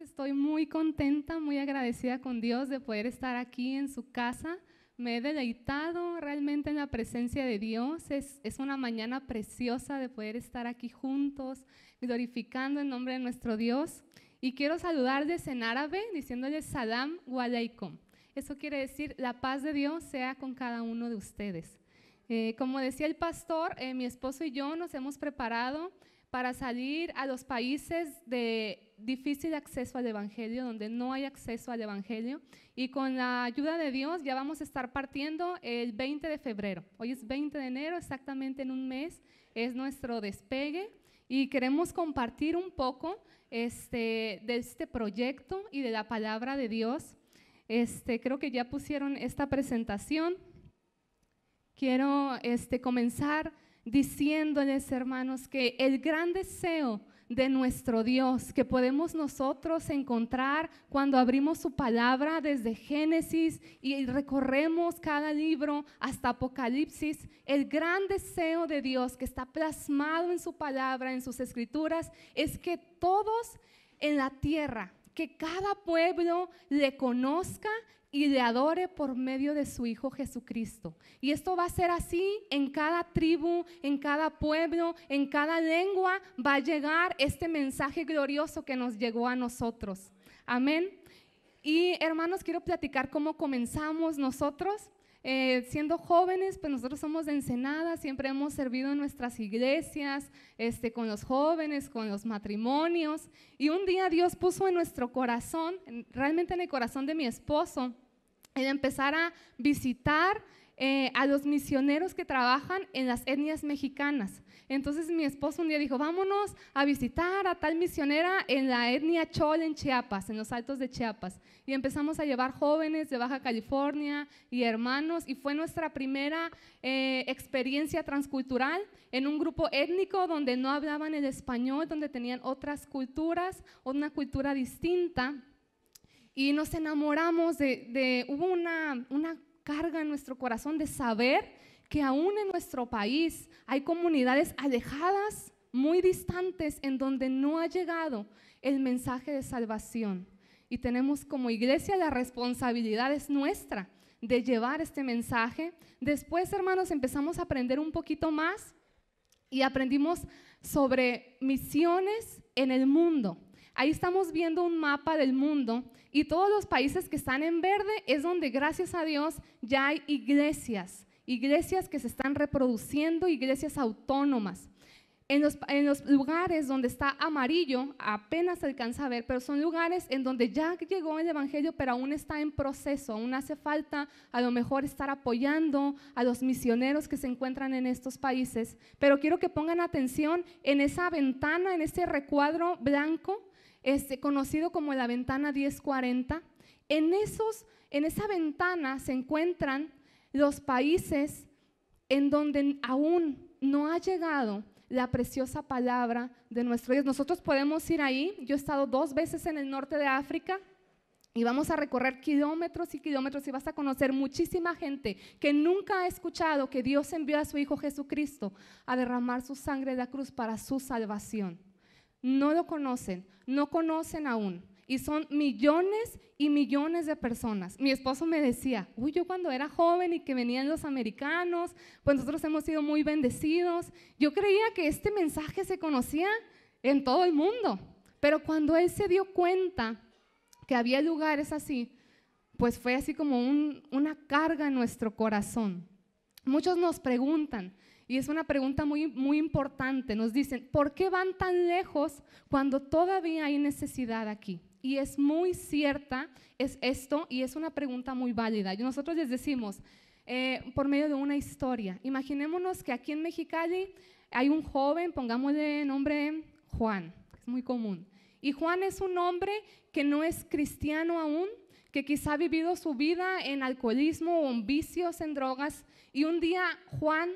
Estoy muy contenta, muy agradecida con Dios de poder estar aquí en su casa. Me he deleitado realmente en la presencia de Dios. Es una mañana preciosa de poder estar aquí juntos, glorificando el nombre de nuestro Dios. Y quiero saludarles en árabe diciéndoles Salam wa alaikum. Eso quiere decir la paz de Dios sea con cada uno de ustedes. Como decía el pastor, mi esposo y yo nos hemos preparado para salir a los países de difícil acceso al Evangelio, donde no hay acceso al Evangelio, y con la ayuda de Dios ya vamos a estar partiendo el 20 de febrero. Hoy es 20 de enero, exactamente en un mes es nuestro despegue, y queremos compartir un poco de este proyecto y de la palabra de Dios. Creo que ya pusieron esta presentación. Quiero comenzar diciéndoles, hermanos, que el gran deseo de nuestro Dios que podemos nosotros encontrar cuando abrimos su palabra desde Génesis y recorremos cada libro hasta Apocalipsis, el gran deseo de Dios que está plasmado en su palabra, en sus escrituras, es que todos en la tierra, que cada pueblo le conozca y le adore por medio de su Hijo Jesucristo. Y esto va a ser así en cada tribu, en cada pueblo, en cada lengua va a llegar este mensaje glorioso que nos llegó a nosotros. Amén. Y hermanos, quiero platicar cómo comenzamos nosotros. Siendo jóvenes, pues nosotros somos de Ensenada, siempre hemos servido en nuestras iglesias, con los jóvenes, con los matrimonios, y un día Dios puso en nuestro corazón, realmente en el corazón de mi esposo, el empezar a visitar a los misioneros que trabajan en las etnias mexicanas. Entonces mi esposo un día dijo, vámonos a visitar a tal misionera en la etnia Chol en Chiapas, en los Altos de Chiapas. Y empezamos a llevar jóvenes de Baja California y hermanos, y fue nuestra primera experiencia transcultural en un grupo étnico donde no hablaban el español, donde tenían otras culturas, una cultura distinta. Y nos enamoramos hubo una carga en nuestro corazón de saber que aún en nuestro país hay comunidades alejadas, muy distantes, en donde no ha llegado el mensaje de salvación. Y tenemos como iglesia la responsabilidad es nuestra de llevar este mensaje. Después, hermanos, empezamos a aprender un poquito más y aprendimos sobre misiones en el mundo. Ahí estamos viendo un mapa del mundo y todos los países que están en verde es donde, gracias a Dios, ya hay iglesias que se están reproduciendo, iglesias autónomas. En los lugares donde está amarillo apenas se alcanza a ver, pero son lugares en donde ya llegó el evangelio, pero aún está en proceso, aún hace falta a lo mejor estar apoyando a los misioneros que se encuentran en estos países. Pero quiero que pongan atención en esa ventana, en ese recuadro blanco, conocido como la ventana 1040. En esa ventana se encuentran los países en donde aún no ha llegado la preciosa palabra de nuestro Dios. Nosotros podemos ir ahí. Yo he estado 2 veces en el norte de África y vamos a recorrer kilómetros y kilómetros y vas a conocer muchísima gente que nunca ha escuchado que Dios envió a su Hijo Jesucristo a derramar su sangre de la cruz para su salvación. No lo conocen, no conocen aún. Y son millones y millones de personas. Mi esposo me decía, uy, yo cuando era joven y que venían los americanos, pues nosotros hemos sido muy bendecidos. Yo creía que este mensaje se conocía en todo el mundo. Pero cuando él se dio cuenta que había lugares así, pues fue así como una carga en nuestro corazón. Muchos nos preguntan, y es una pregunta muy, muy importante, nos dicen, ¿por qué van tan lejos cuando todavía hay necesidad aquí? Y es muy cierta, es esto, y es una pregunta muy válida. Y nosotros les decimos, por medio de una historia, imaginémonos que aquí en Mexicali hay un joven, pongámosle nombre Juan, es muy común. Y Juan es un hombre que no es cristiano aún, que quizá ha vivido su vida en alcoholismo o en vicios, en drogas, y un día Juan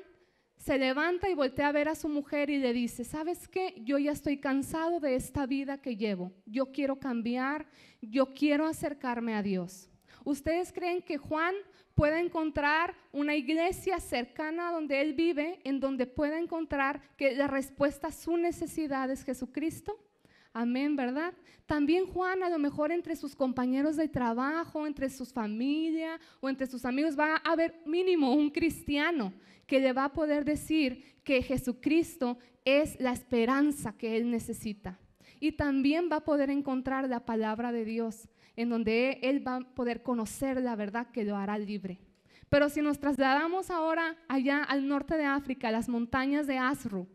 se levanta y voltea a ver a su mujer y le dice, ¿sabes qué? Yo ya estoy cansado de esta vida que llevo. Yo quiero cambiar, yo quiero acercarme a Dios. ¿Ustedes creen que Juan pueda encontrar una iglesia cercana a donde él vive, en donde pueda encontrar que la respuesta a su necesidad es Jesucristo? Amén, ¿verdad? También Juan, a lo mejor entre sus compañeros de trabajo, entre su familia o entre sus amigos va a haber mínimo un cristiano que le va a poder decir que Jesucristo es la esperanza que él necesita. Y también va a poder encontrar la palabra de Dios, en donde él va a poder conocer la verdad que lo hará libre. Pero si nos trasladamos ahora allá al norte de África, a las montañas de Asru,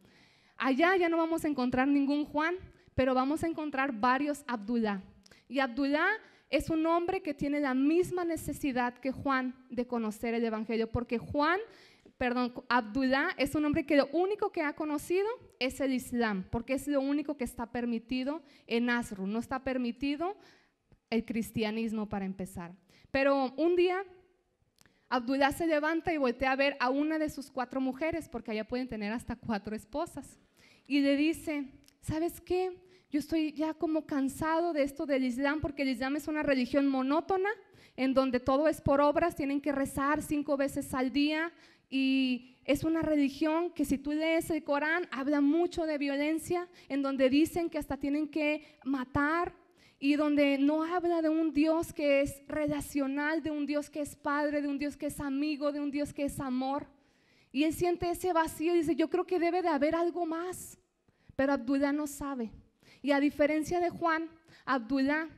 allá ya no vamos a encontrar ningún Juan, pero vamos a encontrar varios Abdullah. Y Abdullah es un hombre que tiene la misma necesidad que Juan de conocer el evangelio, porque Abdullah es un hombre que lo único que ha conocido es el Islam, porque es lo único que está permitido en Asru, no está permitido el cristianismo para empezar. Pero un día Abdullah se levanta y voltea a ver a una de sus 4 mujeres, porque allá pueden tener hasta 4 esposas, y le dice: ¿sabes qué? Yo estoy ya como cansado de esto del Islam, porque el Islam es una religión monótona, en donde todo es por obras, tienen que rezar 5 veces al día, y es una religión que si tú lees el Corán, habla mucho de violencia, en donde dicen que hasta tienen que matar, y donde no habla de un Dios que es relacional, de un Dios que es padre, de un Dios que es amigo, de un Dios que es amor. Y él siente ese vacío y dice: yo creo que debe de haber algo más. Pero Abdullah no sabe. Y a diferencia de Juan, Abdullah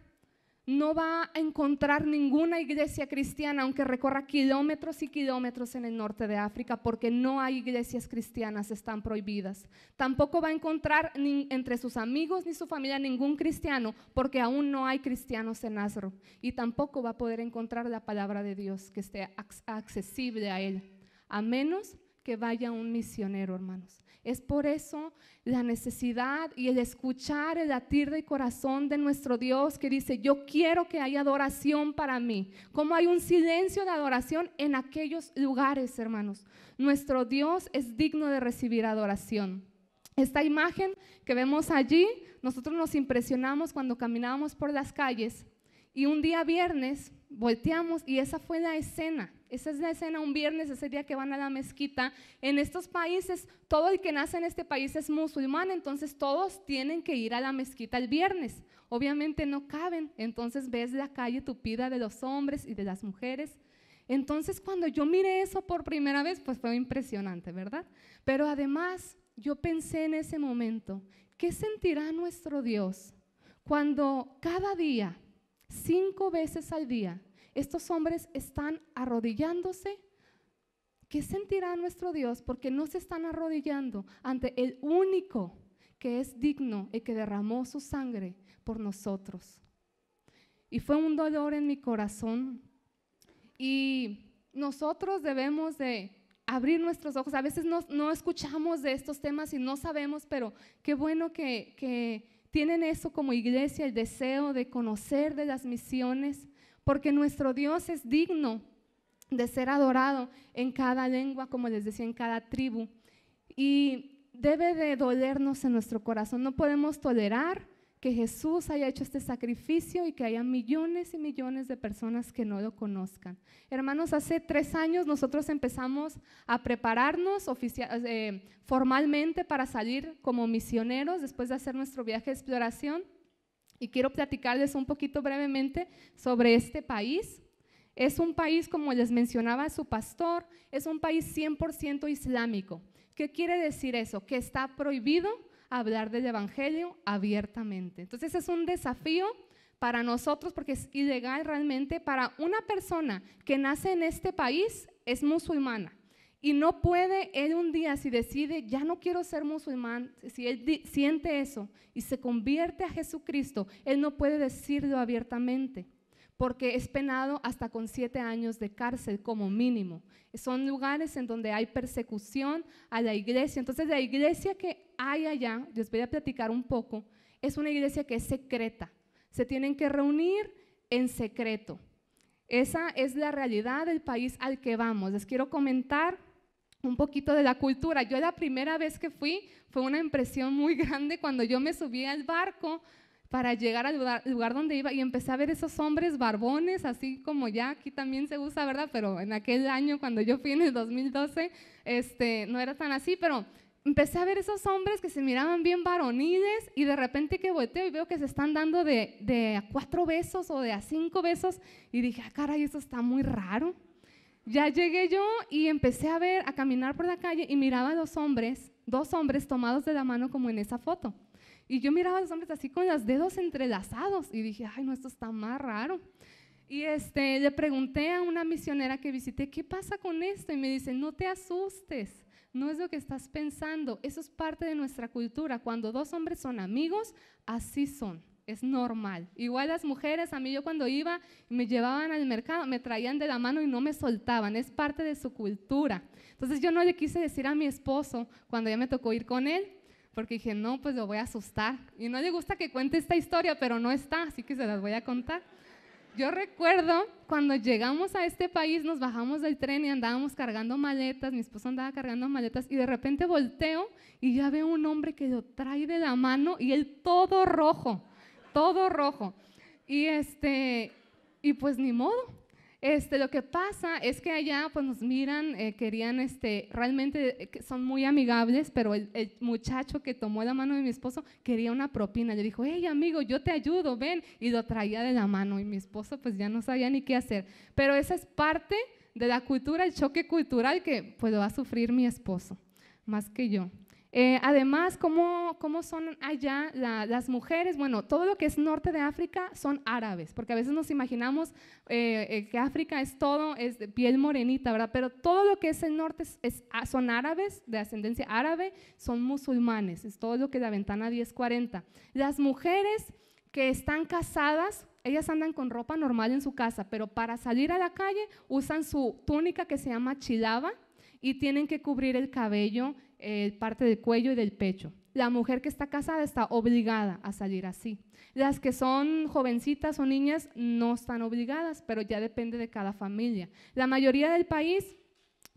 no va a encontrar ninguna iglesia cristiana, aunque recorra kilómetros y kilómetros en el norte de África, porque no hay iglesias cristianas, están prohibidas. Tampoco va a encontrar entre sus amigos ni su familia ningún cristiano, porque aún no hay cristianos en Asru. Y tampoco va a poder encontrar la palabra de Dios que esté accesible a él, a menos que vaya un misionero, hermanos. Es por eso la necesidad y el escuchar el latir del corazón de nuestro Dios, que dice: yo quiero que haya adoración para mí. Como hay un silencio de adoración en aquellos lugares, hermanos. Nuestro Dios es digno de recibir adoración. Esta imagen que vemos allí, nosotros nos impresionamos cuando caminábamos por las calles, y un día viernes volteamos y esa fue la escena. Esa es la escena un viernes, ese día que van a la mezquita. En estos países, todo el que nace en este país es musulmán, entonces todos tienen que ir a la mezquita el viernes. Obviamente no caben, entonces ves la calle tupida de los hombres y de las mujeres. Entonces cuando yo miré eso por primera vez, pues fue impresionante, ¿verdad? Pero además yo pensé en ese momento: ¿qué sentirá nuestro Dios cuando cada día, 5 veces al día, estos hombres están arrodillándose? ¿Qué sentirá nuestro Dios? Porque no se están arrodillando ante el único que es digno, el que derramó su sangre por nosotros. Y fue un dolor en mi corazón. Y nosotros debemos de abrir nuestros ojos. A veces no escuchamos de estos temas y no sabemos, pero qué bueno que tienen eso como iglesia, el deseo de conocer de las misiones, porque nuestro Dios es digno de ser adorado en cada lengua, como les decía, en cada tribu, y debe de dolernos en nuestro corazón. No podemos tolerar que Jesús haya hecho este sacrificio y que haya millones y millones de personas que no lo conozcan. Hermanos, hace 3 años nosotros empezamos a prepararnos formalmente para salir como misioneros después de hacer nuestro viaje de exploración. Y quiero platicarles un poquito brevemente sobre este país. Es un país, como les mencionaba su pastor, es un país 100% islámico. ¿Qué quiere decir eso? Que está prohibido hablar del evangelio abiertamente. Entonces es un desafío para nosotros, porque es ilegal realmente para una persona que nace en este país, es musulmana. Y no puede él un día, si decide ya no quiero ser musulmán, si él siente eso y se convierte a Jesucristo, él no puede decirlo abiertamente, porque es penado hasta con 7 años de cárcel como mínimo. Son lugares en donde hay persecución a la iglesia. Entonces la iglesia que hay allá, les voy a platicar un poco, es una iglesia que es secreta. Se tienen que reunir en secreto. Esa es la realidad del país al que vamos. Les quiero comentar un poquito de la cultura. Yo la primera vez que fui, fue una impresión muy grande cuando yo me subí al barco para llegar al lugar donde iba y empecé a ver esos hombres barbones, así como ya aquí también se usa, ¿verdad? Pero en aquel año cuando yo fui en el 2012, no era tan así, pero empecé a ver esos hombres que se miraban bien varoniles y de repente que volteo y veo que se están dando de a 4 besos o de a 5 besos y dije, caray, eso está muy raro. Ya llegué yo y empecé a caminar por la calle y miraba a los hombres, 2 hombres tomados de la mano como en esa foto. Y yo miraba a los hombres así con los dedos entrelazados y dije, ay, no, esto está más raro. Y le pregunté a una misionera que visité, ¿qué pasa con esto? Y me dice, no te asustes, no es lo que estás pensando, eso es parte de nuestra cultura. Cuando 2 hombres son amigos, así son, es normal. Igual las mujeres, a mí yo cuando iba, me llevaban al mercado, me traían de la mano y no me soltaban, es parte de su cultura. Entonces yo no le quise decir a mi esposo cuando ya me tocó ir con él, porque dije, no, pues lo voy a asustar. Y no le gusta que cuente esta historia, pero no está, así que se las voy a contar. Yo recuerdo cuando llegamos a este país, nos bajamos del tren y andábamos cargando maletas, mi esposo andaba cargando maletas y de repente volteo y ya veo un hombre que lo trae de la mano y él todo rojo. Y pues ni modo. Lo que pasa es que allá pues nos miran, querían, realmente son muy amigables, pero el muchacho que tomó la mano de mi esposo quería una propina. Le dijo, hey amigo, yo te ayudo, ven, y lo traía de la mano y mi esposo pues ya no sabía ni qué hacer. Pero esa es parte de la cultura, el choque cultural que pues lo va a sufrir mi esposo, más que yo. Además, ¿cómo son allá las mujeres? Bueno, todo lo que es norte de África son árabes, porque a veces nos imaginamos que África es todo, es de piel morenita, ¿verdad? Pero todo lo que es el norte son árabes, de ascendencia árabe, son musulmanes, es todo lo que es la ventana 1040. Las mujeres que están casadas, ellas andan con ropa normal en su casa, pero para salir a la calle usan su túnica que se llama chilaba y tienen que cubrir el cabello, parte del cuello y del pecho. La mujer que está casada está obligada a salir así. Las que son jovencitas o niñas no están obligadas, pero ya depende de cada familia. La mayoría del país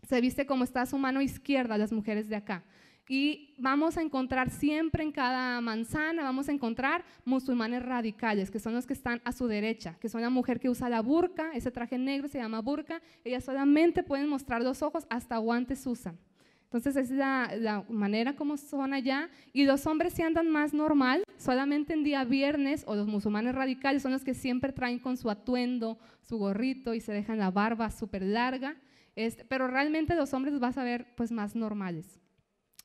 se viste como está a su mano izquierda, las mujeres de acá. Y vamos a encontrar siempre en cada manzana, vamos a encontrar musulmanes radicales, que son los que están a su derecha, que son la mujer que usa la burka, ese traje negro se llama burka, ellas solamente pueden mostrar los ojos, hasta guantes usan. Entonces es la manera como son allá, y los hombres sí andan más normal, solamente en día viernes, o los musulmanes radicales son los que siempre traen con su atuendo, su gorrito y se dejan la barba súper larga, pero realmente los hombres los vas a ver pues más normales.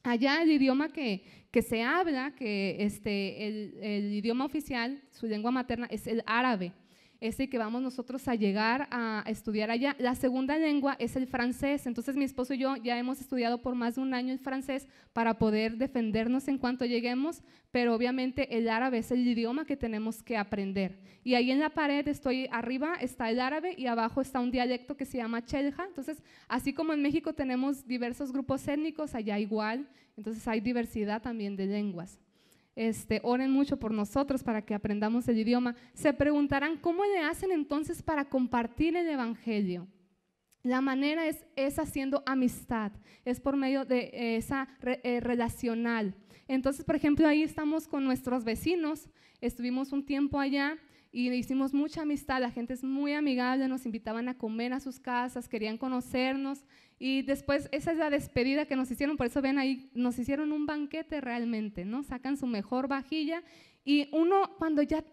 Allá el idioma que se habla, que el idioma oficial, su lengua materna es el árabe, ese que vamos nosotros a llegar a estudiar allá. La segunda lengua es el francés, entonces mi esposo y yo ya hemos estudiado por más de 1 año el francés para poder defendernos en cuanto lleguemos, pero obviamente el árabe es el idioma que tenemos que aprender. Y ahí en la pared arriba está el árabe y abajo está un dialecto que se llama chelja, entonces así como en México tenemos diversos grupos étnicos, allá igual, entonces hay diversidad también de lenguas. Oren mucho por nosotros para que aprendamos el idioma. Se preguntarán, ¿cómo le hacen entonces para compartir el evangelio? La manera es haciendo amistad, es por medio de esa relacional. Entonces, por ejemplo, ahí estamos con nuestros vecinos, estuvimos un tiempo allá y hicimos mucha amistad, la gente es muy amigable, nos invitaban a comer a sus casas, querían conocernos y después esa es la despedida que nos hicieron, por eso ven ahí, nos hicieron un banquete realmente, ¿no? Sacan su mejor vajilla y uno cuando ya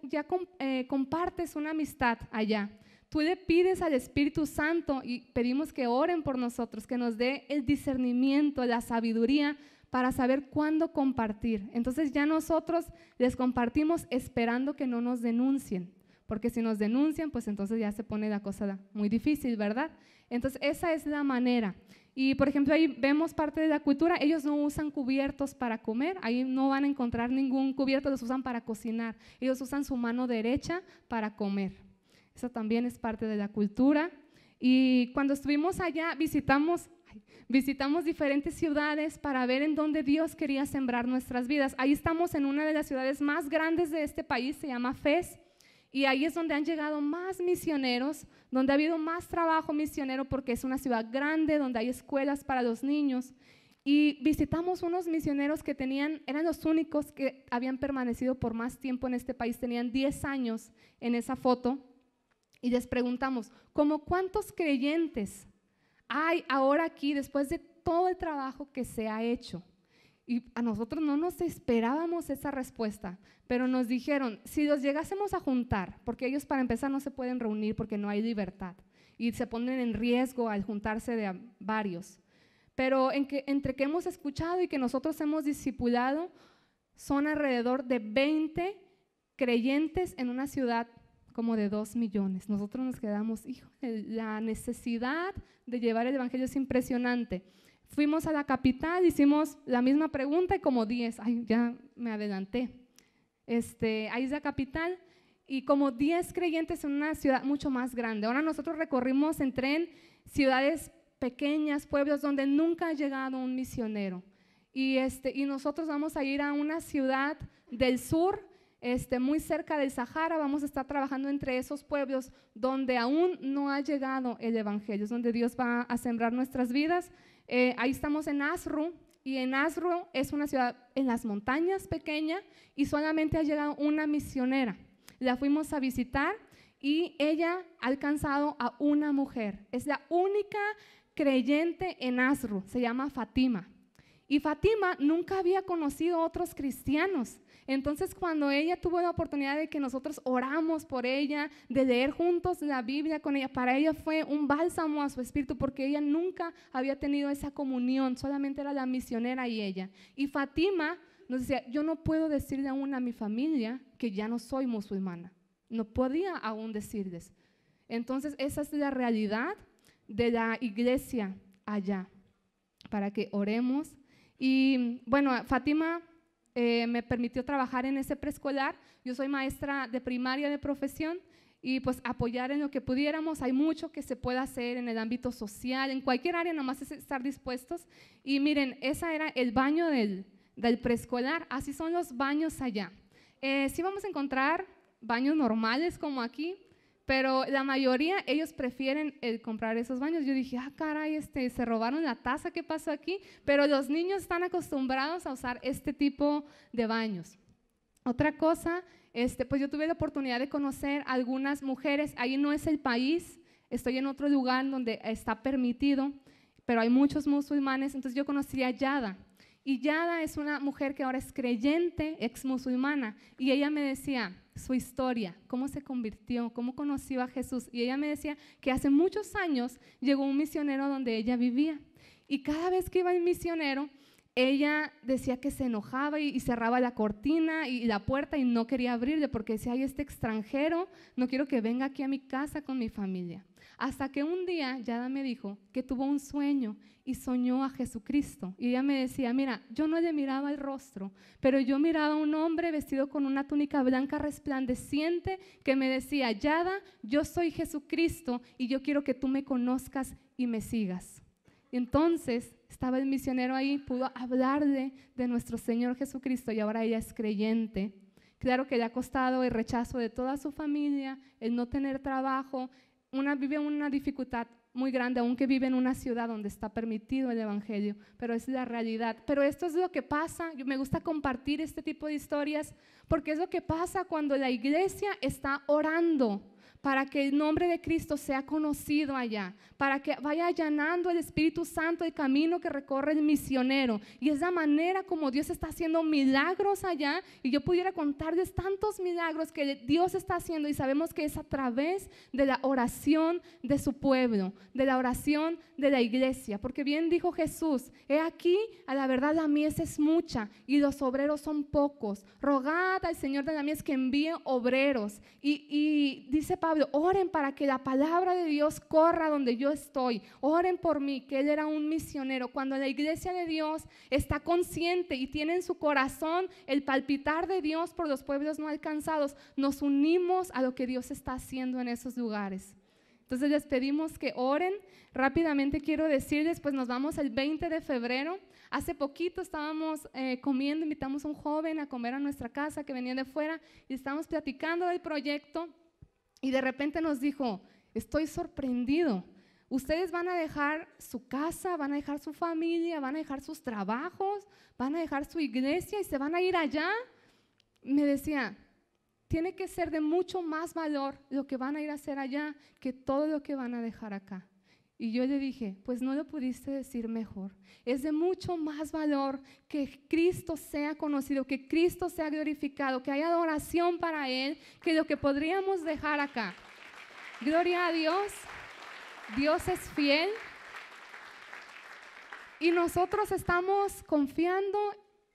compartes una amistad allá, tú le pides al Espíritu Santo y pedimos que oren por nosotros, que nos dé el discernimiento, la sabiduría para saber cuándo compartir. Entonces ya nosotros les compartimos esperando que no nos denuncien, porque si nos denuncian, pues entonces ya se pone la cosa muy difícil, ¿verdad? Entonces esa es la manera. Y por ejemplo ahí vemos parte de la cultura, ellos no usan cubiertos para comer, ahí no van a encontrar ningún cubierto, los usan para cocinar, ellos usan su mano derecha para comer. Eso también es parte de la cultura. Y cuando estuvimos allá visitamos diferentes ciudades para ver en dónde Dios quería sembrar nuestras vidas. Ahí estamos en una de las ciudades más grandes de este país, se llama Fez, y ahí es donde han llegado más misioneros, donde ha habido más trabajo misionero porque es una ciudad grande, donde hay escuelas para los niños. Y visitamos unos misioneros que eran los únicos que habían permanecido por más tiempo en este país, tenían 10 años en esa foto, y les preguntamos, ¿cómo cuántos creyentes hay ahora aquí después de todo el trabajo que se ha hecho? Y a nosotros no nos esperábamos esa respuesta, pero nos dijeron, si los llegásemos a juntar, porque ellos para empezar no se pueden reunir porque no hay libertad y se ponen en riesgo al juntarse de varios, pero entre que hemos escuchado y que nosotros hemos discipulado, son alrededor de 20 creyentes en una ciudad como de 2 millones. Nosotros nos quedamos, híjole, la necesidad de llevar el evangelio es impresionante. Fuimos a la capital, hicimos la misma pregunta y como 10, ya me adelanté. Ahí es la capital y como 10 creyentes en una ciudad mucho más grande. Ahora nosotros recorrimos en tren ciudades pequeñas, pueblos donde nunca ha llegado un misionero. Y nosotros vamos a ir a una ciudad del sur, muy cerca del Sahara. Vamos a estar trabajando entre esos pueblos donde aún no ha llegado el evangelio, es donde Dios va a sembrar nuestras vidas. Ahí estamos en Asru, y en Asru es una ciudad en las montañas pequeña y solamente ha llegado una misionera. La fuimos a visitar y ella ha alcanzado a una mujer. Es la única creyente en Asru, se llama Fátima. Y Fátima nunca había conocido a otros cristianos. Entonces, cuando ella tuvo la oportunidad de que nosotros oramos por ella, de leer juntos la Biblia con ella, para ella fue un bálsamo a su espíritu, porque ella nunca había tenido esa comunión, solamente era la misionera y ella. Y Fátima nos decía, yo no puedo decirle aún a mi familia que ya no soy musulmana. No podía aún decirles. Entonces, esa es la realidad de la iglesia allá, para que oremos. Y bueno, Fátima me permitió trabajar en ese preescolar. Yo soy maestra de primaria de profesión y pues apoyar en lo que pudiéramos. Hay mucho que se puede hacer en el ámbito social, en cualquier área, nomás es estar dispuestos. Y miren, ese era el baño del preescolar, así son los baños allá. Sí vamos a encontrar baños normales como aquí, pero la mayoría, ellos prefieren comprar esos baños. Yo dije, caray, se robaron la taza, ¿qué pasó aquí? Pero los niños están acostumbrados a usar este tipo de baños. Otra cosa, pues yo tuve la oportunidad de conocer a algunas mujeres. Ahí no es el país, estoy en otro lugar donde está permitido, pero hay muchos musulmanes. Entonces yo conocí a Yada. Y Yada es una mujer que ahora es creyente, ex musulmana, y ella me decía su historia, cómo se convirtió, cómo conoció a Jesús. Y ella me decía que hace muchos años llegó un misionero donde ella vivía, y cada vez que iba el misionero, ella decía que se enojaba y cerraba la cortina y la puerta y no quería abrirle porque decía, ay, este extranjero, no quiero que venga aquí a mi casa con mi familia. Hasta que un día Yada me dijo que tuvo un sueño y soñó a Jesucristo. Y ella me decía, mira, yo no le miraba el rostro, pero yo miraba a un hombre vestido con una túnica blanca resplandeciente que me decía, Yada, yo soy Jesucristo y yo quiero que tú me conozcas y me sigas. Entonces estaba el misionero ahí, pudo hablarle de nuestro Señor Jesucristo y ahora ella es creyente. Claro que le ha costado el rechazo de toda su familia, el no tener trabajo, vive una dificultad muy grande, aunque vive en una ciudad donde está permitido el evangelio, pero es la realidad. Pero esto es lo que pasa, me gusta compartir este tipo de historias, porque es lo que pasa cuando la iglesia está orando para que el nombre de Cristo sea conocido allá, para que vaya allanando el Espíritu Santo el camino que recorre el misionero. Y es la manera como Dios está haciendo milagros allá, y yo pudiera contarles tantos milagros que Dios está haciendo, y sabemos que es a través de la oración de su pueblo, de la oración de la iglesia, porque bien dijo Jesús, he aquí, a la verdad la mies es mucha y los obreros son pocos, rogad al Señor de la mies que envíe obreros. Y dice Pablo, oren para que la palabra de Dios corra donde yo estoy, oren por mí, que él era un misionero. Cuando la iglesia de Dios está consciente y tiene en su corazón el palpitar de Dios por los pueblos no alcanzados, nos unimos a lo que Dios está haciendo en esos lugares. Entonces les pedimos que oren. Rápidamente quiero decirles, pues nos vamos el 20 de febrero. Hace poquito estábamos comiendo, invitamos a un joven a comer a nuestra casa que venía de fuera y estábamos platicando del proyecto y de repente nos dijo, estoy sorprendido, ustedes van a dejar su casa, van a dejar su familia, van a dejar sus trabajos, van a dejar su iglesia y se van a ir allá. Me decía, tiene que ser de mucho más valor lo que van a ir a hacer allá que todo lo que van a dejar acá. Y yo le dije, pues no lo pudiste decir mejor. Es de mucho más valor que Cristo sea conocido, que Cristo sea glorificado, que haya adoración para Él, que lo que podríamos dejar acá. Gloria a Dios. Dios es fiel. Y nosotros estamos confiando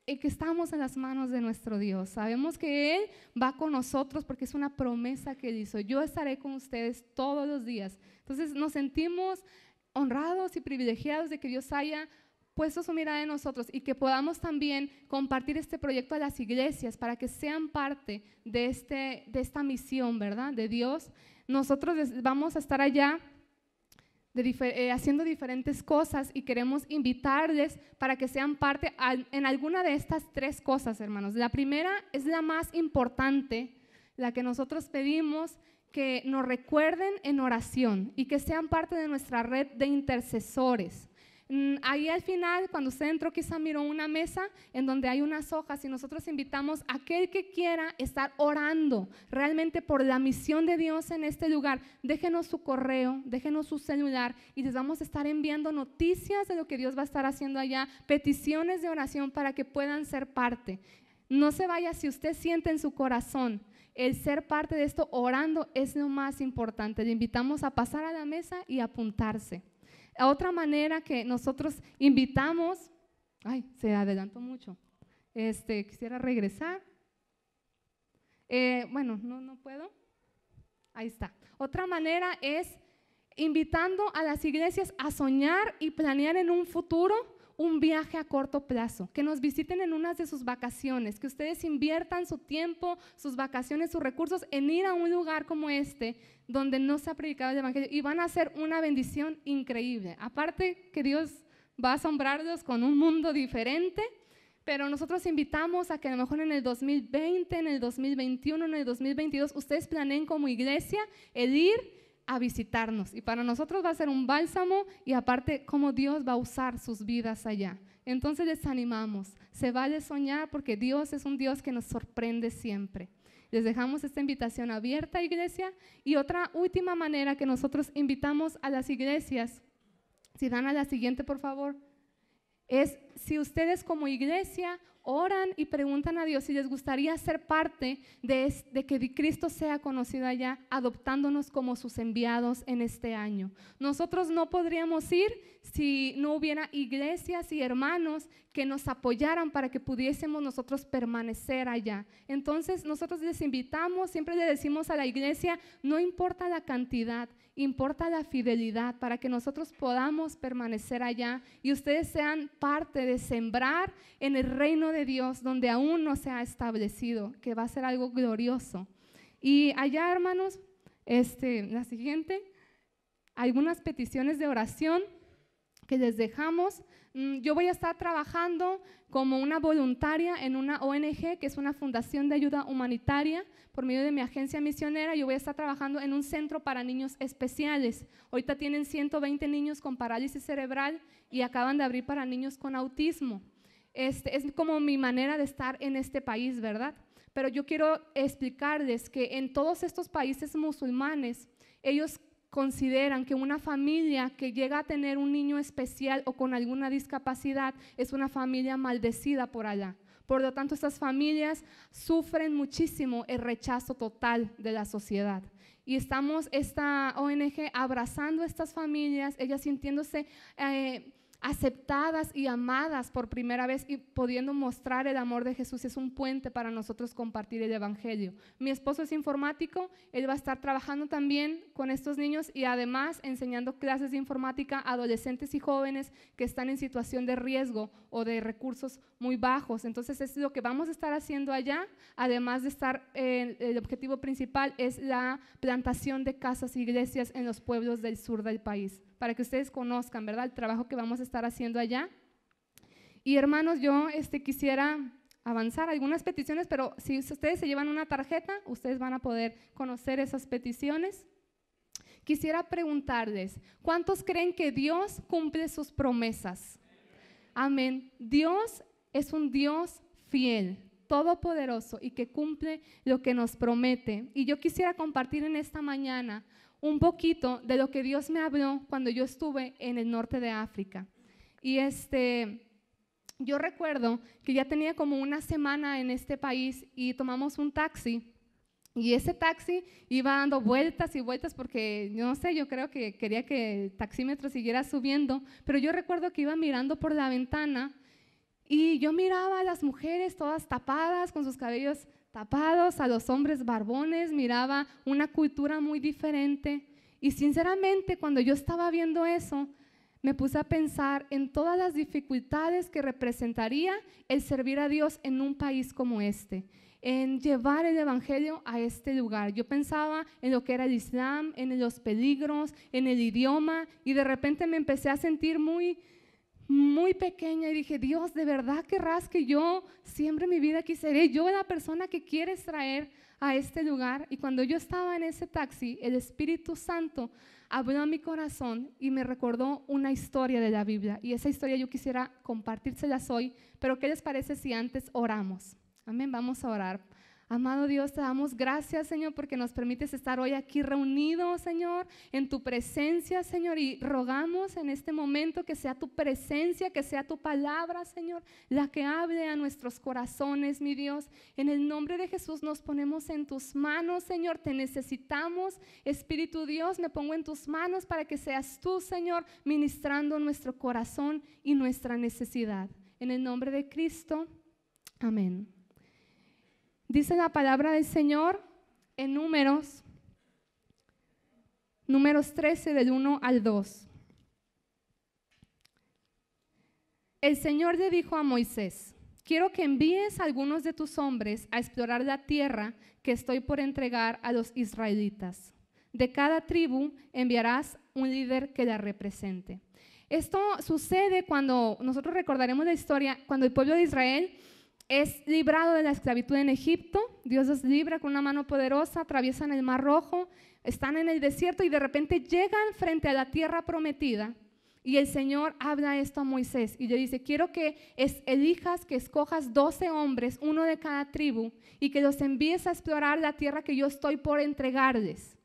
en que estamos en las manos de nuestro Dios. Sabemos que Él va con nosotros porque es una promesa que Él hizo. Yo estaré con ustedes todos los días. Entonces nos sentimos honrados y privilegiados de que Dios haya puesto su mirada en nosotros y que podamos también compartir este proyecto a las iglesias para que sean parte de esta misión, ¿verdad? De Dios. Nosotros vamos a estar allá haciendo diferentes cosas y queremos invitarles para que sean parte en alguna de estas 3 cosas, hermanos. La primera es la más importante, la que nosotros pedimos que nos recuerden en oración y que sean parte de nuestra red de intercesores. Ahí al final, cuando usted entró, quizá miró una mesa en donde hay unas hojas y nosotros invitamos a aquel que quiera estar orando realmente por la misión de Dios en este lugar. Déjenos su correo, déjenos su celular y les vamos a estar enviando noticias de lo que Dios va a estar haciendo allá, peticiones de oración para que puedan ser parte. No se vaya, si usted siente en su corazón el ser parte de esto, orando es lo más importante. Le invitamos a pasar a la mesa y apuntarse. Otra manera que nosotros invitamos, se adelantó mucho, quisiera regresar, bueno, no puedo, ahí está. Otra manera es invitando a las iglesias a soñar y planear en un futuro un viaje a corto plazo, que nos visiten en unas de sus vacaciones, que ustedes inviertan su tiempo, sus vacaciones, sus recursos en ir a un lugar como este, donde no se ha predicado el evangelio, y van a ser una bendición increíble. Aparte que Dios va a asombrarlos con un mundo diferente, pero nosotros invitamos a que a lo mejor en el 2020, en el 2021, en el 2022, ustedes planeen como iglesia el ir a visitarnos, y para nosotros va a ser un bálsamo, y aparte cómo Dios va a usar sus vidas allá. Entonces les animamos, se vale soñar porque Dios es un Dios que nos sorprende siempre. Les dejamos esta invitación abierta, iglesia. Y otra última manera que nosotros invitamos a las iglesias, si dan a la siguiente por favor, es si ustedes como iglesia oran y preguntan a Dios si les gustaría ser parte de que Cristo sea conocido allá, adoptándonos como sus enviados en este año. Nosotros no podríamos ir si no hubiera iglesias y hermanos que nos apoyaran para que pudiésemos nosotros permanecer allá. Entonces nosotros les invitamos, siempre le decimos a la iglesia, no importa la cantidad, importa la fidelidad para que nosotros podamos permanecer allá y ustedes sean parte de sembrar en el reino de Dios donde aún no se ha establecido, que va a ser algo glorioso. Y allá, hermanos, la siguiente, algunas peticiones de oración que les dejamos. Yo voy a estar trabajando como una voluntaria en una ONG, que es una fundación de ayuda humanitaria, por medio de mi agencia misionera. Yo voy a estar trabajando en un centro para niños especiales. Ahorita tienen 120 niños con parálisis cerebral y acaban de abrir para niños con autismo. Es como mi manera de estar en este país, ¿verdad? Pero yo quiero explicarles que en todos estos países musulmanes, ellos consideran que una familia que llega a tener un niño especial o con alguna discapacidad es una familia maldecida por allá. Por lo tanto, estas familias sufren muchísimo el rechazo total de la sociedad. Y estamos, esta ONG, abrazando a estas familias, ellas sintiéndose aceptadas y amadas por primera vez y pudiendo mostrar el amor de Jesús. Es un puente para nosotros compartir el evangelio. Mi esposo es informático, él va a estar trabajando también con estos niños y además enseñando clases de informática a adolescentes y jóvenes que están en situación de riesgo o de recursos muy bajos. Entonces es lo que vamos a estar haciendo allá, además de estar, el objetivo principal es la plantación de casas e iglesias en los pueblos del sur del país, para que ustedes conozcan, ¿verdad?, el trabajo que vamos a estar haciendo allá. Y hermanos, yo quisiera avanzar algunas peticiones, pero si ustedes se llevan una tarjeta, ustedes van a poder conocer esas peticiones. Quisiera preguntarles, ¿cuántos creen que Dios cumple sus promesas? Amén. Dios es un Dios fiel. todopoderoso y que cumple lo que nos promete. Y yo quisiera compartir en esta mañana un poquito de lo que Dios me habló cuando yo estuve en el norte de África. Y yo recuerdo que ya tenía como una semana en este país y tomamos un taxi. Y ese taxi iba dando vueltas y vueltas porque, yo no sé, yo creo que quería que el taxímetro siguiera subiendo, pero yo recuerdo que iba mirando por la ventana y yo miraba a las mujeres todas tapadas, con sus cabellos tapados, a los hombres barbones, miraba una cultura muy diferente. Y sinceramente, cuando yo estaba viendo eso, me puse a pensar en todas las dificultades que representaría el servir a Dios en un país como este, en llevar el evangelio a este lugar. Yo pensaba en lo que era el Islam, en los peligros, en el idioma, y de repente me empecé a sentir muy pequeña y dije, Dios, ¿de verdad querrás que yo siembre mi vida aquí? ¿Seré yo la persona que quieres traer a este lugar? Y cuando yo estaba en ese taxi, el Espíritu Santo habló a mi corazón y me recordó una historia de la Biblia, y esa historia yo quisiera compartírselas hoy, pero ¿qué les parece si antes oramos? Amén, vamos a orar. Amado Dios, te damos gracias, Señor, porque nos permites estar hoy aquí reunidos, Señor, en tu presencia, Señor, y rogamos en este momento que sea tu presencia, que sea tu palabra, Señor, la que hable a nuestros corazones, mi Dios. En el nombre de Jesús nos ponemos en tus manos, Señor, te necesitamos. Espíritu Dios, me pongo en tus manos para que seas tú, Señor, ministrando nuestro corazón y nuestra necesidad. En el nombre de Cristo, amén. Dice la palabra del Señor en Números 13 del 1 al 2. El Señor le dijo a Moisés: quiero que envíes a algunos de tus hombres a explorar la tierra que estoy por entregar a los israelitas. De cada tribu enviarás un líder que la represente. Esto sucede cuando, nosotros recordaremos la historia, cuando el pueblo de Israel es librado de la esclavitud en Egipto. Dios los libra con una mano poderosa, atraviesan el Mar Rojo, están en el desierto y de repente llegan frente a la tierra prometida. Y el Señor habla esto a Moisés y le dice: quiero que elijas, que escojas 12 hombres, uno de cada tribu, y que los envíes a explorar la tierra que yo estoy por entregarles.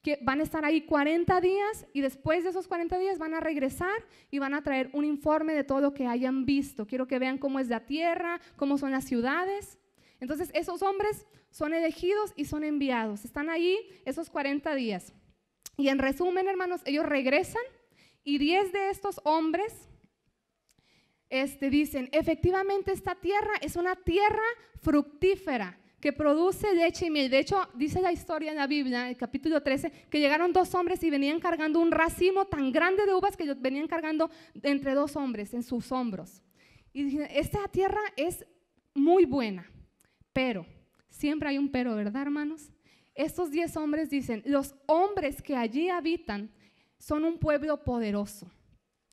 Que van a estar ahí 40 días y después de esos 40 días van a regresar y van a traer un informe de todo lo que hayan visto. Quiero que vean cómo es la tierra, cómo son las ciudades. Entonces esos hombres son elegidos y son enviados. Están ahí esos 40 días. Y en resumen, hermanos, ellos regresan y 10 de estos hombres dicen: efectivamente esta tierra es una tierra fructífera, que produce leche y miel. De hecho, dice la historia en la Biblia, el capítulo 13, que llegaron 2 hombres y venían cargando un racimo tan grande de uvas que ellos venían cargando entre 2 hombres en sus hombros. Y dicen: esta tierra es muy buena, pero, siempre hay un pero, ¿verdad, hermanos? Estos 10 hombres dicen: los hombres que allí habitan son un pueblo poderoso.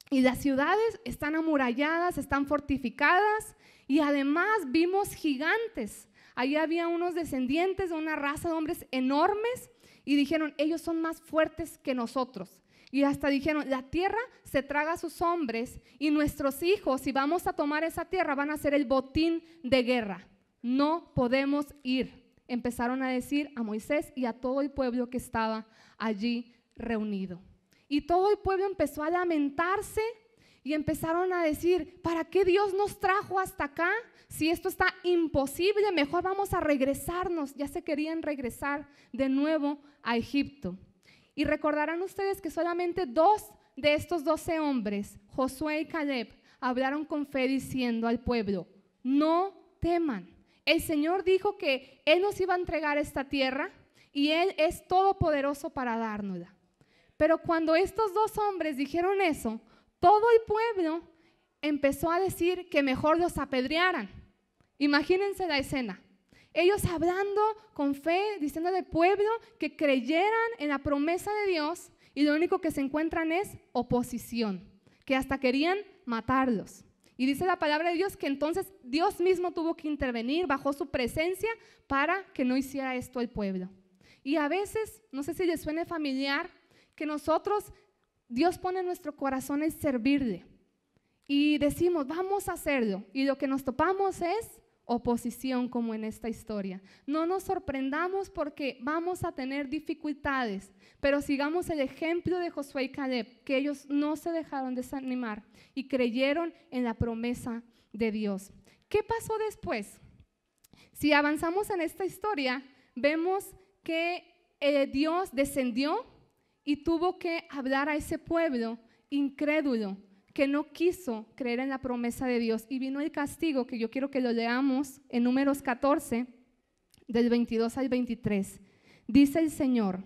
Y las ciudades están amuralladas, están fortificadas, y además vimos gigantes. Allí había unos descendientes de una raza de hombres enormes y dijeron: ellos son más fuertes que nosotros. Y hasta dijeron: la tierra se traga a sus hombres y nuestros hijos, si vamos a tomar esa tierra, van a ser el botín de guerra. No podemos ir. Empezaron a decir a Moisés y a todo el pueblo que estaba allí reunido. Y todo el pueblo empezó a lamentarse y empezaron a decir: ¿para qué Dios nos trajo hasta acá? Si esto está imposible, mejor vamos a regresarnos. Ya se querían regresar de nuevo a Egipto. Y recordarán ustedes que solamente 2 de estos 12 hombres, Josué y Caleb, hablaron con fe diciendo al pueblo: no teman. El Señor dijo que Él nos iba a entregar esta tierra y Él es todopoderoso para dárnosla. Pero cuando estos 2 hombres dijeron eso, todo el pueblo empezó a decir que mejor los apedrearan. Imagínense la escena. Ellos hablando con fe, diciéndole al pueblo que creyeran en la promesa de Dios, y lo único que se encuentran es oposición, que hasta querían matarlos. Y dice la palabra de Dios que entonces Dios mismo tuvo que intervenir, bajó su presencia para que no hiciera esto el pueblo. Y a veces, no sé si les suene familiar, que nosotros, Dios pone en nuestro corazón el servirle y decimos: vamos a hacerlo, y lo que nos topamos es oposición como en esta historia. No nos sorprendamos porque vamos a tener dificultades, pero sigamos el ejemplo de Josué y Caleb, que ellos no se dejaron desanimar y creyeron en la promesa de Dios. ¿Qué pasó después? Si avanzamos en esta historia, vemos que Dios descendió y tuvo que hablar a ese pueblo incrédulo que no quiso creer en la promesa de Dios, y vino el castigo, que yo quiero que lo leamos en Números 14, del 22 al 23. Dice el Señor: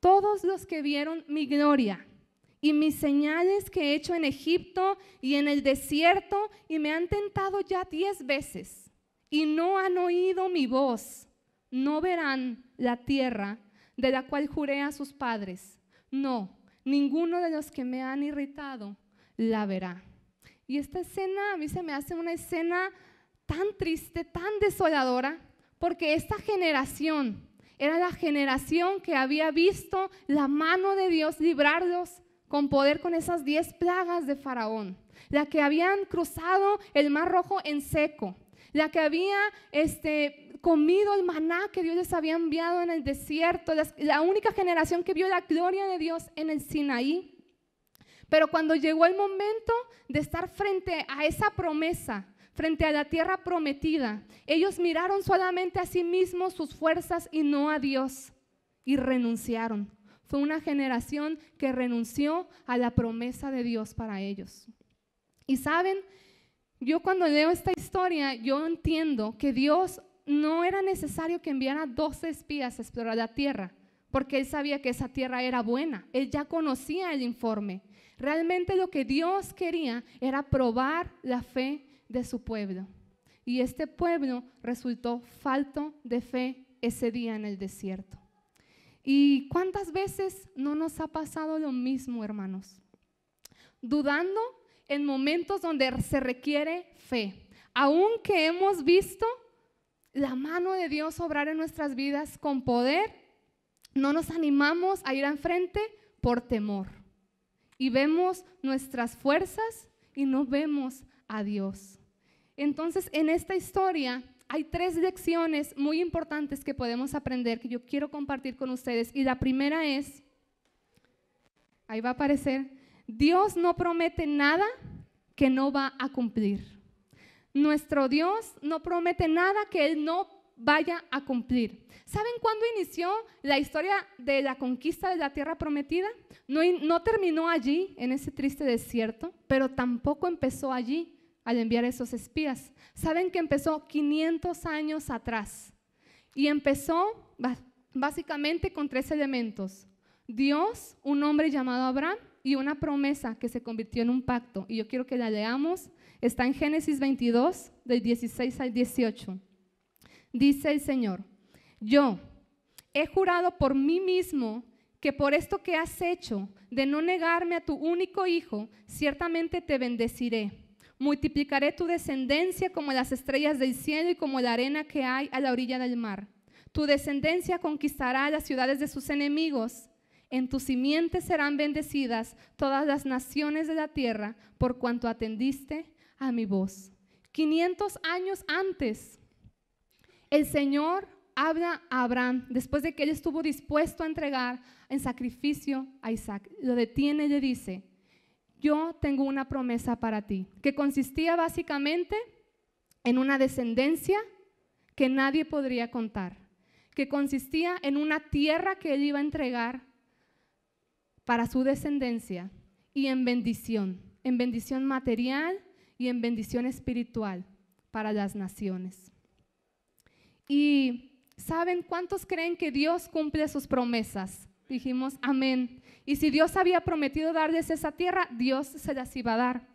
todos los que vieron mi gloria y mis señales que he hecho en Egipto y en el desierto, y me han tentado ya 10 veces, y no han oído mi voz, no verán la tierra de la cual juré a sus padres. No, ninguno de los que me han irritado la verá. Y esta escena a mí se me hace una escena tan triste, tan desoladora, porque esta generación era la generación que había visto la mano de Dios librarlos con poder con esas 10 plagas de Faraón, la que habían cruzado el Mar Rojo en seco, la que había comido el maná que Dios les había enviado en el desierto, la única generación que vio la gloria de Dios en el Sinaí. Pero cuando llegó el momento de estar frente a esa promesa, frente a la tierra prometida, ellos miraron solamente a sí mismos, sus fuerzas, y no a Dios, y renunciaron. Fue una generación que renunció a la promesa de Dios para ellos. Y saben, yo cuando leo esta historia, yo entiendo que Dios no era necesario que enviara 12 espías a explorar la tierra, porque Él sabía que esa tierra era buena. Él ya conocía el informe. Realmente lo que Dios quería era probar la fe de su pueblo. Y este pueblo resultó falto de fe ese día en el desierto. ¿Y cuántas veces no nos ha pasado lo mismo, hermanos? Dudando en momentos donde se requiere fe. Aunque hemos visto la mano de Dios obrar en nuestras vidas con poder, no nos animamos a ir enfrente por temor. Y vemos nuestras fuerzas y no vemos a Dios. Entonces, en esta historia hay 3 lecciones muy importantes que podemos aprender, que yo quiero compartir con ustedes. Y la primera es, ahí va a aparecer: Dios no promete nada que no va a cumplir. Nuestro Dios no promete nada que Él no vaya a cumplir. ¿Saben cuándo inició la historia de la conquista de la tierra prometida? No terminó allí, en ese triste desierto, pero tampoco empezó allí al enviar esos espías. ¿Saben que empezó 500 años atrás? Y empezó básicamente con 3 elementos: Dios, un hombre llamado Abraham y una promesa que se convirtió en un pacto. Y yo quiero que la leamos. Está en Génesis 22, del 16 al 18. Dice el Señor: yo he jurado por mí mismo que por esto que has hecho de no negarme a tu único hijo, ciertamente te bendeciré. Multiplicaré tu descendencia como las estrellas del cielo y como la arena que hay a la orilla del mar. Tu descendencia conquistará las ciudades de sus enemigos. En tu simiente serán bendecidas todas las naciones de la tierra, por cuanto atendiste a mi voz. 500 años antes, el Señor habla a Abraham, después de que él estuvo dispuesto a entregar en sacrificio a Isaac. Lo detiene y le dice: yo tengo una promesa para ti, que consistía básicamente en una descendencia que nadie podría contar, que consistía en una tierra que él iba a entregar para su descendencia, y en bendición material y en bendición espiritual para las naciones. Y ¿saben cuántos creen que Dios cumple sus promesas? Dijimos amén. Y si Dios había prometido darles esa tierra, Dios se las iba a dar.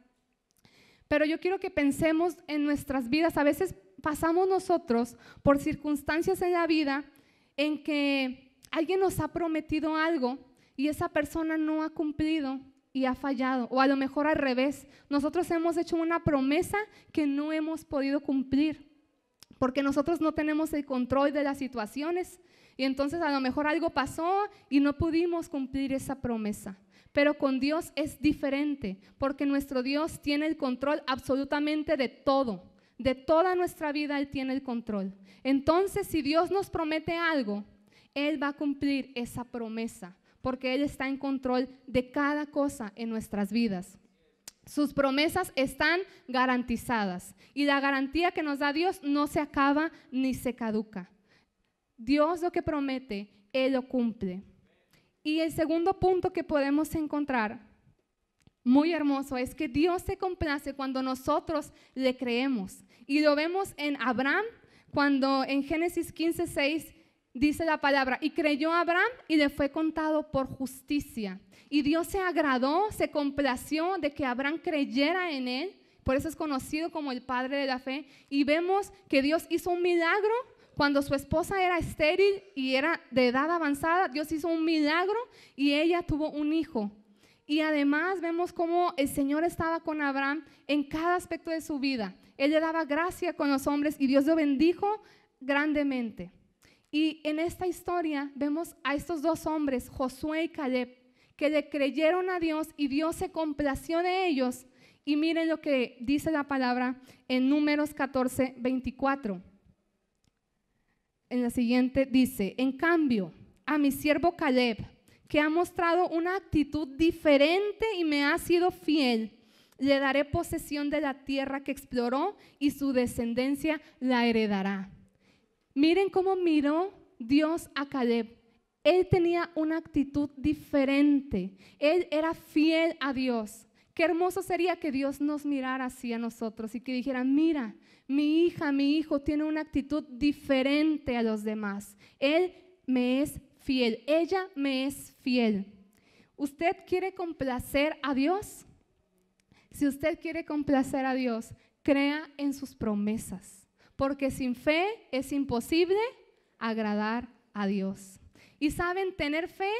Pero yo quiero que pensemos en nuestras vidas. A veces pasamos nosotros por circunstancias en la vida en que alguien nos ha prometido algo y esa persona no ha cumplido y ha fallado. O a lo mejor al revés, nosotros hemos hecho una promesa que no hemos podido cumplir, porque nosotros no tenemos el control de las situaciones, y entonces a lo mejor algo pasó y no pudimos cumplir esa promesa. Pero con Dios es diferente, porque nuestro Dios tiene el control absolutamente de todo. De toda nuestra vida Él tiene el control. Entonces, si Dios nos promete algo, Él va a cumplir esa promesa, porque Él está en control de cada cosa en nuestras vidas. Sus promesas están garantizadas y la garantía que nos da Dios no se acaba ni se caduca. Dios lo que promete, Él lo cumple. Y el segundo punto que podemos encontrar, muy hermoso, es que Dios se complace cuando nosotros le creemos. Y lo vemos en Abraham, cuando en Génesis 15:6 dice la palabra, y creyó Abraham y le fue contado por justicia. Y Dios se agradó, se complació de que Abraham creyera en él, por eso es conocido como el padre de la fe. Y vemos que Dios hizo un milagro cuando su esposa era estéril y era de edad avanzada. Dios hizo un milagro y ella tuvo un hijo. Y además vemos cómo el Señor estaba con Abraham en cada aspecto de su vida. Él le daba gracia con los hombres y Dios lo bendijo grandemente. Y en esta historia vemos a estos dos hombres, Josué y Caleb, que le creyeron a Dios y Dios se complació de ellos. Y miren lo que dice la palabra en Números 14:24. En la siguiente dice, en cambio, a mi siervo Caleb, que ha mostrado una actitud diferente y me ha sido fiel, le daré posesión de la tierra que exploró y su descendencia la heredará. Miren cómo miró Dios a Caleb. Él tenía una actitud diferente. Él era fiel a Dios. Qué hermoso sería que Dios nos mirara así a nosotros y que dijera, mira, mi hija, mi hijo tiene una actitud diferente a los demás. Él me es fiel, ella me es fiel. ¿Usted quiere complacer a Dios? Si usted quiere complacer a Dios, crea en sus promesas, porque sin fe es imposible agradar a Dios. Y saben, tener fe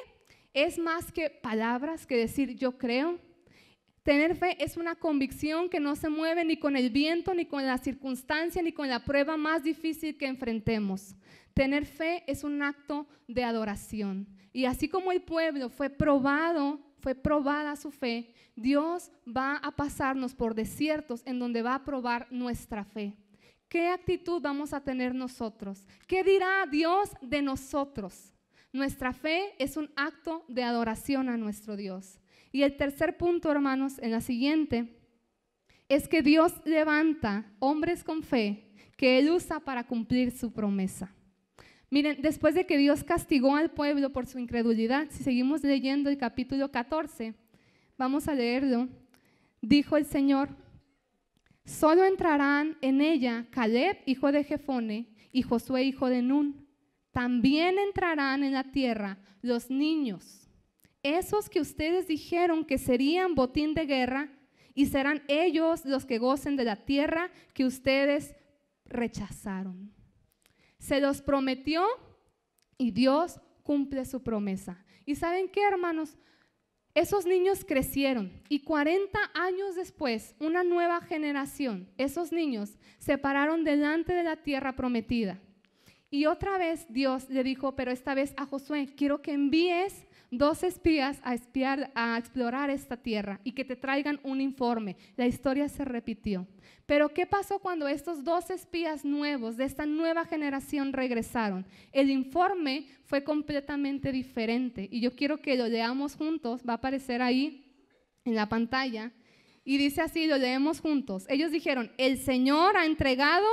es más que palabras, que decir yo creo. Tener fe es una convicción que no se mueve ni con el viento, ni con la circunstancia, ni con la prueba más difícil que enfrentemos. Tener fe es un acto de adoración. Y así como el pueblo fue probada su fe, Dios va a pasarnos por desiertos en donde va a probar nuestra fe. ¿Qué actitud vamos a tener nosotros? ¿Qué dirá Dios de nosotros? Nuestra fe es un acto de adoración a nuestro Dios. Y el tercer punto, hermanos, en la siguiente, es que Dios levanta hombres con fe que Él usa para cumplir su promesa. Miren, después de que Dios castigó al pueblo por su incredulidad, si seguimos leyendo el capítulo 14, vamos a leerlo, dijo el Señor, solo entrarán en ella Caleb, hijo de Jefone, y Josué, hijo de Nun. También entrarán en la tierra los niños, esos que ustedes dijeron que serían botín de guerra, y serán ellos los que gocen de la tierra que ustedes rechazaron. Se los prometió y Dios cumple su promesa. ¿Y saben qué, hermanos? Esos niños crecieron y 40 años después, una nueva generación, esos niños se pararon delante de la tierra prometida. Y otra vez Dios le dijo, pero esta vez a Josué, quiero que envíes 2 espías a explorar esta tierra y que te traigan un informe. La historia se repitió. Pero ¿qué pasó cuando estos 2 espías nuevos de esta nueva generación regresaron? El informe fue completamente diferente y yo quiero que lo leamos juntos, va a aparecer ahí en la pantalla y dice así, lo leemos juntos. Ellos dijeron, el Señor ha entregado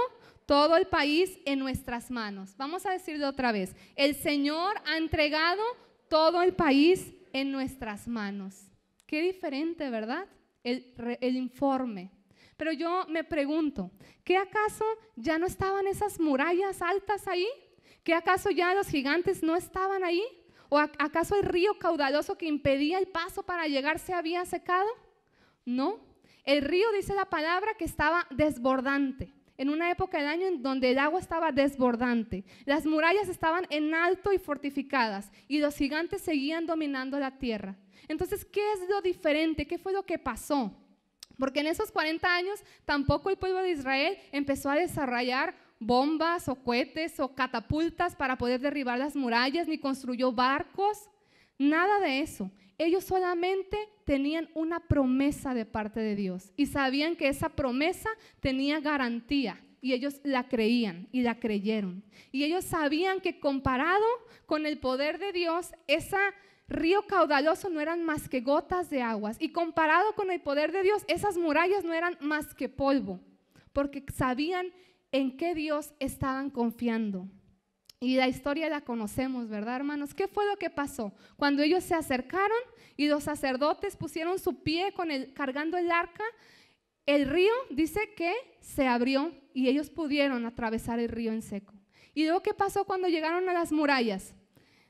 todo el país en nuestras manos. Vamos a decirlo otra vez, el Señor ha entregado todo el país en nuestras manos. Qué diferente, ¿verdad? El informe. Pero yo me pregunto, ¿qué acaso ya no estaban esas murallas altas ahí? ¿Qué acaso ya los gigantes no estaban ahí? ¿O acaso el río caudaloso que impedía el paso para llegar se había secado? No, el río dice la palabra que estaba desbordante. En una época del año en donde el agua estaba desbordante. Las murallas estaban en alto y fortificadas y los gigantes seguían dominando la tierra. Entonces, ¿qué es lo diferente? ¿Qué fue lo que pasó? Porque en esos 40 años tampoco el pueblo de Israel empezó a desarrollar bombas o cohetes o catapultas para poder derribar las murallas, ni construyó barcos, nada de eso. ellos solamente tenían una promesa de parte de Dios y sabían que esa promesa tenía garantía y ellos la creían y la creyeron. Y ellos sabían que comparado con el poder de Dios, ese río caudaloso no eran más que gotas de aguas, y comparado con el poder de Dios, esas murallas no eran más que polvo, porque sabían en qué Dios estaban confiando. Y la historia la conocemos, ¿verdad, hermanos? ¿Qué fue lo que pasó? Cuando ellos se acercaron y los sacerdotes pusieron su pie cargando el arca, el río dice que se abrió y ellos pudieron atravesar el río en seco. ¿Y luego qué pasó cuando llegaron a las murallas?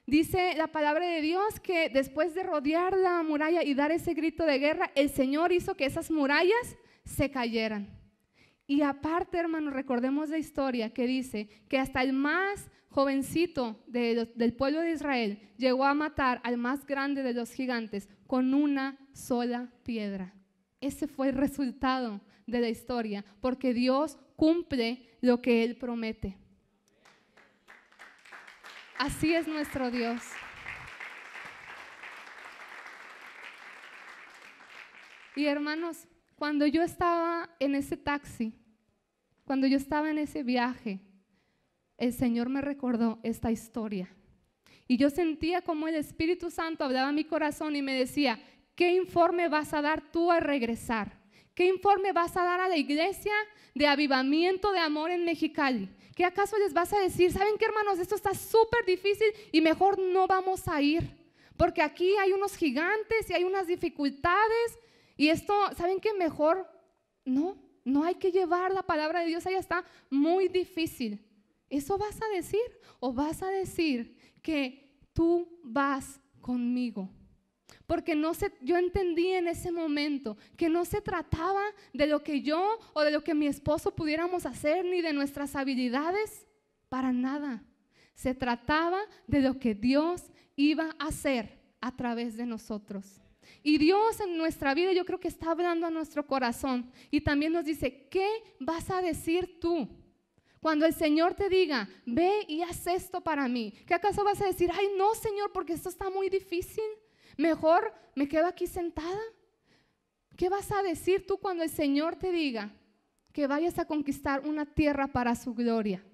Dice la palabra de Dios que después de rodear la muralla y dar ese grito de guerra, el Señor hizo que esas murallas se cayeran. Y aparte, hermanos, recordemos la historia que dice que hasta el más jovencito del pueblo de Israel llegó a matar al más grande de los gigantes con una sola piedra. Ese fue el resultado de la historia, porque Dios cumple lo que Él promete. Así es nuestro Dios. Y hermanos, cuando yo estaba en ese taxi, cuando yo estaba en ese viaje, el Señor me recordó esta historia. Y yo sentía como el Espíritu Santo hablaba a mi corazón y me decía, ¿qué informe vas a dar tú al regresar? ¿Qué informe vas a dar a la iglesia de avivamiento de amor en Mexicali? ¿Qué acaso les vas a decir? ¿Saben qué, hermanos? Esto está súper difícil y mejor no vamos a ir, porque aquí hay unos gigantes y hay unas dificultades y esto, ¿saben qué? Mejor no hay que llevar la palabra de Dios, allá está muy difícil. ¿Eso vas a decir? ¿O vas a decir que tú vas conmigo? Porque yo entendí en ese momento que no se trataba de lo que yo o de lo que mi esposo pudiéramos hacer, ni de nuestras habilidades, para nada. Se trataba de lo que Dios iba a hacer a través de nosotros. Y Dios en nuestra vida, yo creo que está hablando a nuestro corazón y también nos dice, ¿qué vas a decir tú? Cuando el Señor te diga, ve y haz esto para mí, ¿qué acaso vas a decir? Ay, no, Señor, porque esto está muy difícil, mejor me quedo aquí sentada. ¿Qué vas a decir tú cuando el Señor te diga que vayas a conquistar una tierra para su gloria?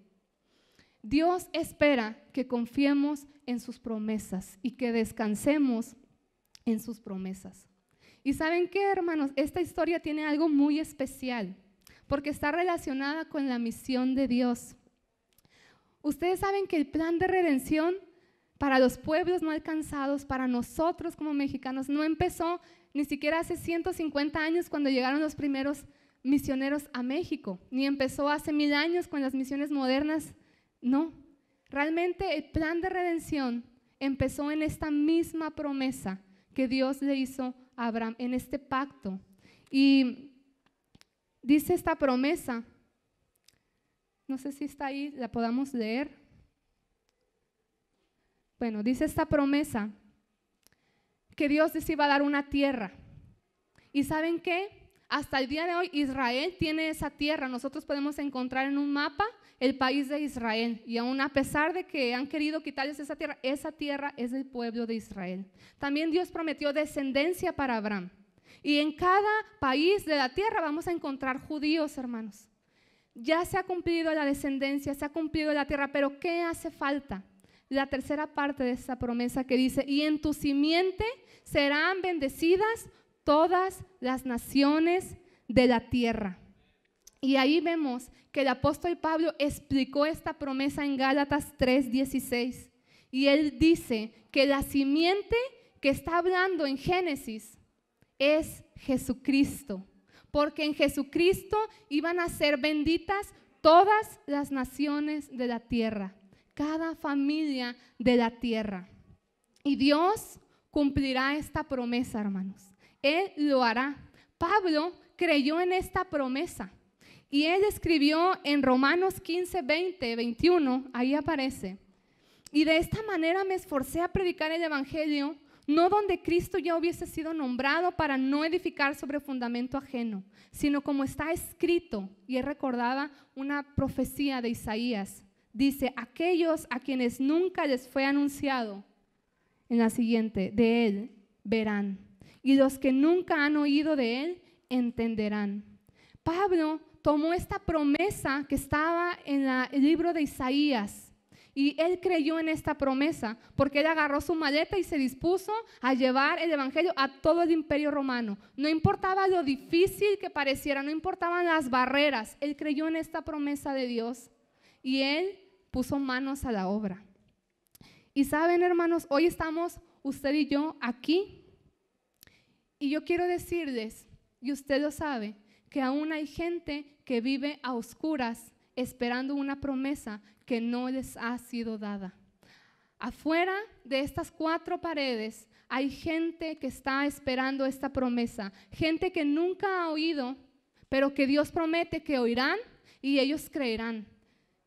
Dios espera que confiemos en sus promesas y que descansemos en sus promesas. ¿Y saben qué, hermanos? Esta historia tiene algo muy especial, porque está relacionada con la misión de Dios. Ustedes saben que el plan de redención para los pueblos no alcanzados, para nosotros como mexicanos, no empezó ni siquiera hace 150 años cuando llegaron los primeros misioneros a México, ni empezó hace 1000 años con las misiones modernas. No, realmente el plan de redención empezó en esta misma promesa que Dios le hizo a Abraham, en este pacto. Y dice esta promesa, no sé si está ahí, la podamos leer. Bueno, dice esta promesa que Dios les iba a dar una tierra. ¿Y saben qué? Hasta el día de hoy Israel tiene esa tierra. Nosotros podemos encontrar en un mapa el país de Israel, y aún a pesar de que han querido quitarles esa tierra es del pueblo de Israel. También Dios prometió descendencia para Abraham. Y en cada país de la tierra vamos a encontrar judíos, hermanos. Ya se ha cumplido la descendencia, se ha cumplido la tierra, pero ¿qué hace falta? La tercera parte de esa promesa que dice, y en tu simiente serán bendecidas todas las naciones de la tierra. Y ahí vemos que el apóstol Pablo explicó esta promesa en Gálatas 3:16. Y él dice que la simiente que está hablando en Génesis es Jesucristo, porque en Jesucristo iban a ser benditas todas las naciones de la tierra, cada familia de la tierra. Y Dios cumplirá esta promesa, hermanos. Él lo hará. Pablo creyó en esta promesa y él escribió en Romanos 15:20-21, ahí aparece: y de esta manera me esforcé a predicar el evangelio, no donde Cristo ya hubiese sido nombrado, para no edificar sobre fundamento ajeno, sino como está escrito. Y él recordaba una profecía de Isaías. Dice, aquellos a quienes nunca les fue anunciado, en la siguiente, de él, verán, y los que nunca han oído de Él entenderán. Pablo tomó esta promesa que estaba en el libro de Isaías y él creyó en esta promesa porque él agarró su maleta y se dispuso a llevar el evangelio a todo el imperio romano. No importaba lo difícil que pareciera, no importaban las barreras, él creyó en esta promesa de Dios y él puso manos a la obra. Y saben, hermanos, hoy estamos usted y yo aquí y yo quiero decirles, y usted lo sabe, que aún hay gente que vive a oscuras esperando una promesa que no les ha sido dada. Afuera de estas 4 paredes hay gente que está esperando esta promesa, gente que nunca ha oído, pero que Dios promete que oirán y ellos creerán,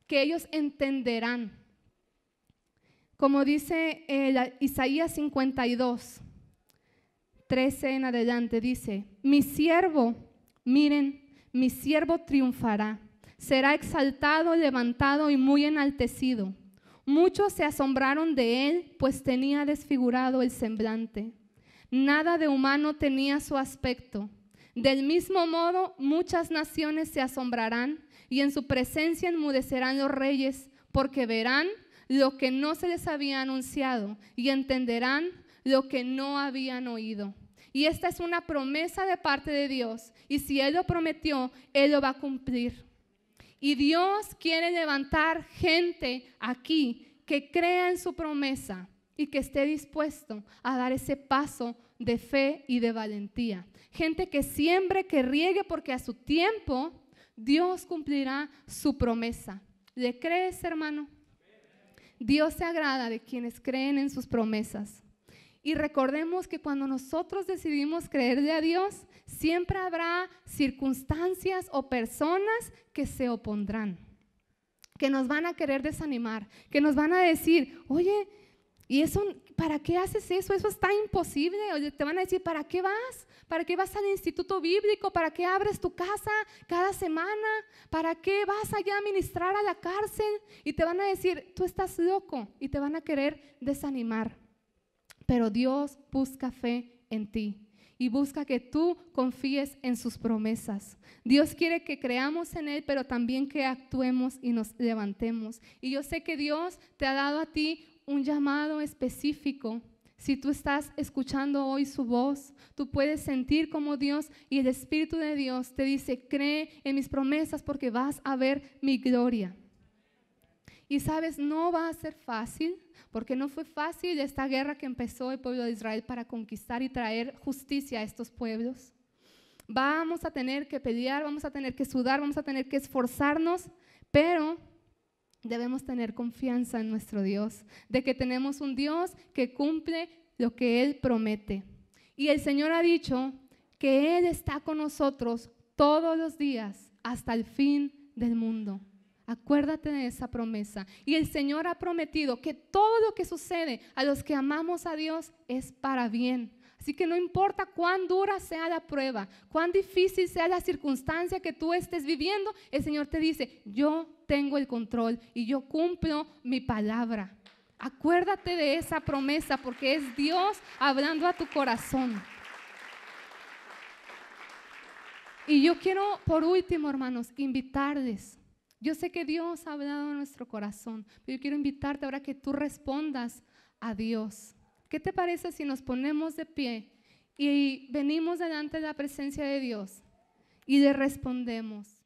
que ellos entenderán. Como dice Isaías 52, 13 en adelante, dice: mi siervo, miren, mi siervo triunfará. Será exaltado, levantado y muy enaltecido. Muchos se asombraron de él, pues tenía desfigurado el semblante. Nada de humano tenía su aspecto. Del mismo modo, muchas naciones se asombrarán y en su presencia enmudecerán los reyes, porque verán lo que no se les había anunciado y entenderán lo que no habían oído. Y esta es una promesa de parte de Dios. Y si Él lo prometió, Él lo va a cumplir. Y Dios quiere levantar gente aquí que crea en su promesa y que esté dispuesto a dar ese paso de fe y de valentía. Gente que siembre, que riegue, porque a su tiempo Dios cumplirá su promesa. ¿Le crees, hermano? Dios se agrada de quienes creen en sus promesas. Y recordemos que cuando nosotros decidimos creerle a Dios, siempre habrá circunstancias o personas que se opondrán, que nos van a querer desanimar, que nos van a decir: oye, ¿y eso para qué haces eso? Eso está imposible. Oye, te van a decir: ¿para qué vas? ¿Para qué vas al instituto bíblico? ¿Para qué abres tu casa cada semana? ¿Para qué vas allá a ministrar a la cárcel? Y te van a decir: tú estás loco, y te van a querer desanimar. Pero Dios busca fe en ti y busca que tú confíes en sus promesas. Dios quiere que creamos en Él, pero también que actuemos y nos levantemos. Y yo sé que Dios te ha dado a ti un llamado específico. Si tú estás escuchando hoy su voz, tú puedes sentir como Dios y el Espíritu de Dios te dice: cree en mis promesas porque vas a ver mi gloria. Y sabes, no va a ser fácil, porque no fue fácil esta guerra que empezó el pueblo de Israel para conquistar y traer justicia a estos pueblos. Vamos a tener que pelear, vamos a tener que sudar, vamos a tener que esforzarnos, pero debemos tener confianza en nuestro Dios, de que tenemos un Dios que cumple lo que Él promete. Y el Señor ha dicho que Él está con nosotros todos los días hasta el fin del mundo. Acuérdate de esa promesa. Y el Señor ha prometido que todo lo que sucede a los que amamos a Dios es para bien. Así que no importa cuán dura sea la prueba, cuán difícil sea la circunstancia que tú estés viviendo, el Señor te dice: yo tengo el control y yo cumplo mi palabra. Acuérdate de esa promesa porque es Dios hablando a tu corazón. Y yo quiero, por último, hermanos, invitarles. Yo sé que Dios ha hablado a nuestro corazón, pero yo quiero invitarte ahora que tú respondas a Dios. ¿Qué te parece si nos ponemos de pie y venimos delante de la presencia de Dios y le respondemos?